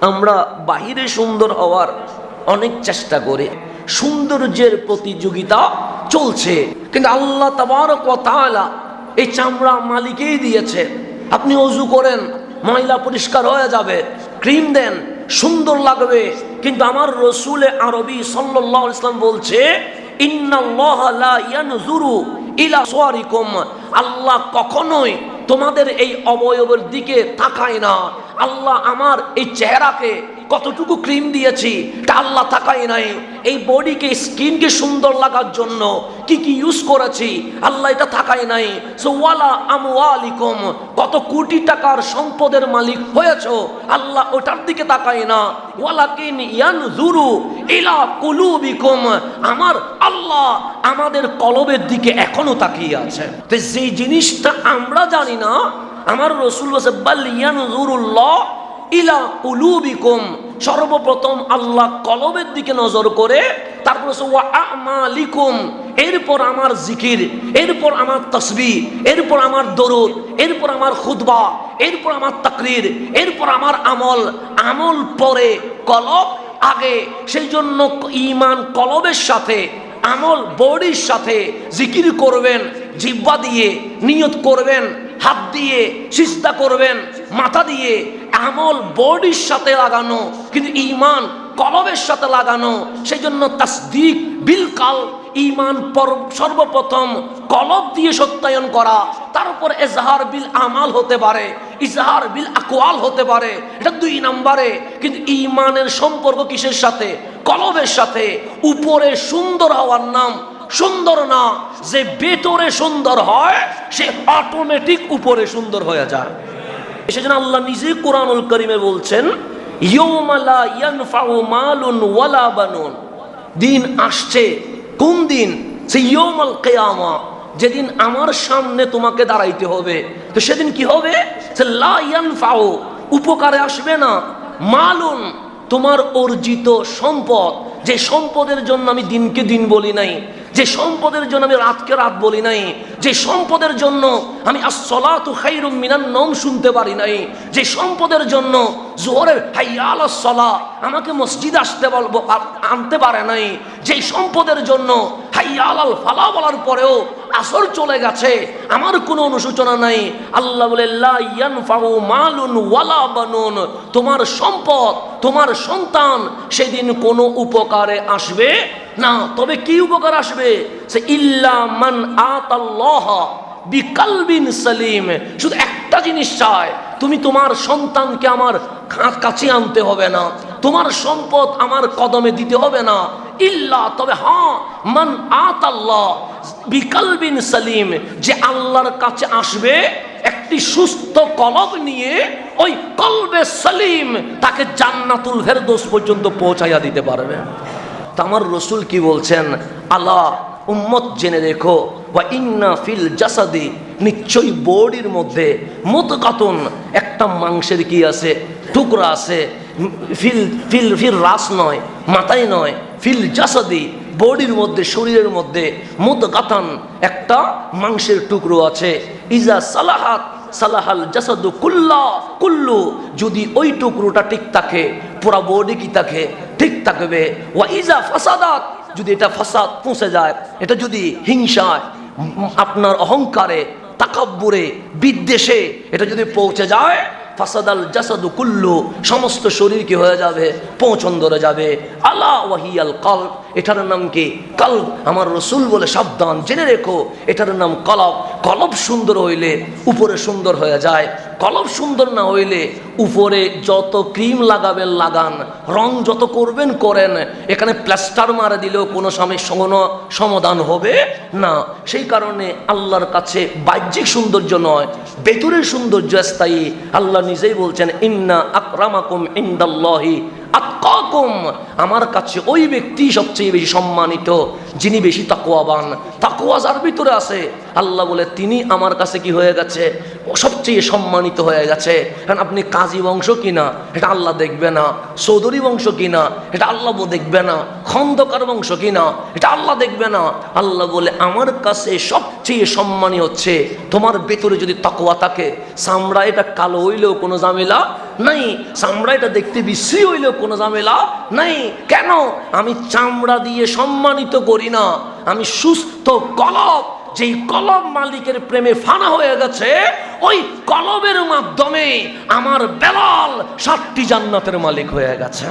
আমরা বাহিরে সুন্দর হওয়ার অনেক চেষ্টা করি, সৌন্দর্যের প্রতিযোগিতা চলছে, কিন্তু আল্লাহ তাবারক ওয়া তাআলা এই চামড়া মালিকেই দিয়েছে। আপনি ওযু করেন, ময়লা পরিষ্কার হয়ে যাবে, ক্রিম দেন, সুন্দর লাগবে, কিন্তু আমার রসুল আরবি সাল্লাল্লাহু আলাইহি ওয়াসাল্লাম বলছে ইন্নাল্লাহা লা ইয়ানজুরু ইলা সুওয়ারিকুম, আল্লাহ কখনোই তোমাদের এই অবয়বের দিকে তাকায় না। আল্লাহ আমার এই চেহারাকে কতটুকু ক্রিম দিয়েছি তা আল্লাহ তাকায় নাই। এই বডিকে, স্কিনকে সুন্দর লাগার জন্য কি কি ইউজ করেছি আল্লাহ এটা তাকায় নাই। সো ওয়ালা আমওয়ালিকুম, কত কোটি টাকার সম্পদের মালিক হয়েছো আল্লাহ ওটার দিকে তাকায় না। ওয়ালাকিন ইয়ানজুরু ইলা কুলুবিকুম, আমার আল্লাহ আমাদের কলবের দিকে এখনো তাকিয়ে আছে। তো যে জিনিসটা আমরা জানি না, আমার রাসূল বলেছে বাল ইয়ানজুরুল্লাহ ইলা কুলুবিকুম, সর্বপ্রথম আল্লাহ কলবের দিকে নজর করে, তারপর ওয়া আমালিকুম, এরপর আমার জিকির, এরপর আমার তাসবিহ, এরপর আমার দরুদ, এরপর আমার খুতবা, এরপর আমার তাকরীর, এরপর আমার আমল। আমল পরে, কলব আগে। সেই জন্য ঈমান কলবের সাথে, আমল বডির সাথে। জিকির করবেন জিহ্বা দিয়ে, নিয়ত করবেন হাত দিয়ে, সিজদা করবেন মাথা দিয়ে। আমল বডির সাথে লাগানো, কিন্তু ঈমান কলবের সাথে লাগানো। সেই জন্য তাসদীক বিল কালব, ঈমান সর্বপ্রথম কলব দিয়ে সত্যায়ন করা, তার উপর ইজহার বিল আমাল হতে পারে, ইজহার বিল আকওয়াল হতে পারে, এটা 2 নম্বরে। কিন্তু ঈমানের সম্পর্ক কিসের সাথে? কলবের সাথে। উপরে সুন্দর হওয়ার নাম সুন্দর না, যে ভেতরে সুন্দর হয় সে অটোমেটিক উপরে সুন্দর হয়ে যায়। সেজন্য আল্লাহ নিজে কোরআনুল কারীমে বলছেন ইয়াউমা লা ইয়ানফাউ মালুন ওয়ালা বানুন, দিন আসছে। কোন দিন? সেই ইয়াউমুল কিয়ামা, যেদিন আমার সামনে তোমাকে দাঁড়াইতে হবে। তো সেদিন কি হবে? সে লা ইয়ানফাউ, উপকারে আসবে না। মালুন, তোমার অর্জিত সম্পদ, যে সম্পদের জন্য আমি দিনকে দিন বলি নাই, যে সম্পদের জন্য আমি রাতকে রাত বলি নাই, যে সম্পদের জন্য আমি আসসালাতু খায়রুম মিনান নওম শুনতে পারি নাই, যে সম্পদের জন্য জোহরের হাইয়া আলাস সালাহ আমাকে মসজিদে আসতে বলবো আনতে পারে নাই, যে সম্পদের জন্য হাইয়া আলাল ফালাহ বলার পরেও আসর চলে গেছে, আমার কোনো অনুশোচনা নাই। আল্লাহ বলে লা ইয়ানফাউ মালুন ওয়ালা বানুন, তোমার সম্পদ, তোমার সন্তান সেদিন কোনো উপকারে আসবে না। তবে কি উপকার আসবে? সে ইল্লা মান আতাল্লাহ বিকালবিন সালিম, শুধু একটা জিনিস চায়, তুমি তোমার সন্তানকে আমার কাছে আনতে হবে না, তোমার সম্পদ আমার কদমে দিতে হবে না। ইল্লা, তবে হ্যাঁ, মান আতাল্লাহ বিকালবিন সালিম, যে আল্লাহর কাছে আসবে একটি সুস্থ কলব নিয়ে, ওই কলবে সালিম তাকে জান্নাতুল ফেরদৌস পর্যন্ত পৌঁছাইয়া দিতে পারবে। তা আমার রসুল কি বলছেন? আল্লাহ উম্মত জেনে রেখো, ওয়া ইন্না ফিল জাসাদি, নিশ্চয়ই বডির মধ্যে মুদগাতুন, একটা মাংসের কি আছে? টুকরা আছে। ফিল ফিল ফিল রাস নয়, মাথায় নয়, ফিল জাসাদি, বডির মধ্যে, শরীরের মধ্যে মুদগাতান, একটা মাংসের টুকরো আছে। ইজা সালাহাত সালাহাল জাসাদু কুল্লু, যদি ওই টুকরোটা ঠিক থাকে পুরা বডি কি থাকে? ঠিক থাকবে। ওয়া ইজা ফাসাদাত, যদি এটা ফাসাদ পৌঁছে যায়, এটা যদি হিংসায়, আপনার অহংকারে, তাকাব্বুরে, বিদ্বেষে এটা যদি পৌঁছে যায়, ফাসাদাল জাসাদু কুল্লু, সমস্ত শরীর কি হয়ে যাবে? পৌঁছন ধরে যাবে। আলা ওয়াহিয়াল কলব, এটার নাম কি? কলব। আমার রসুল বলে সাবধান, জেনে রেখো, এটার নাম কলব। কলব সুন্দর হইলে উপরে সুন্দর হয়ে যায়, কলব সুন্দর না হইলে উপরে যত ক্রিম লাগাবেন লাগান, রং যত করবেন করেন, এখানে প্লাস্টার মারা দিলেও কোনো সমাধান হবে না। সেই কারণে আল্লাহর কাছে বাহ্যিক সৌন্দর্য নয়, ভেতরের সৌন্দর্য স্থায়ী। আল্লাহ নিজেই বলছেন ইন্না আকরামাকুম ইনদাল্লাহি আতকাকুম, আমার কাছে ওই ব্যক্তি সবচেয়ে বেশি সম্মানিত যিনি বেশি তাকওয়াবান। তাকওয়া যার ভিতরে আছে, আল্লাহ বলে তিনি আমার কাছে কি হয়ে গেছে? সবচেয়ে সম্মানিত হয়ে গেছে। কারণ আপনি কাজী বংশ কিনা এটা আল্লাহ দেখবে না, চৌধুরী বংশ কিনা এটা আল্লাহ দেখবে না, খন্দকার বংশ কিনা এটা আল্লাহ দেখবে না। আল্লাহ বলে আমার কাছে সবচেয়ে সম্মানী হচ্ছে তোমার ভেতরে যদি তাকওয়া থাকে। চামড়া এটা কালো হইলেও কোনো ঝামেলা নাই। চামড়া এটা দেখতে বিশ্রী হইলেও কোনো ঝামেলা নাই। কেন? আমি চামড়া দিয়ে সম্মানিত করি না, আমি সুস্থ কলব, যেই কলব মালিকের প্রেমে ফানা হয়ে গেছে, ওই কলবের মাধ্যমে আমার বেলাল 7টি জান্নাতের মালিক হয়ে গেছে।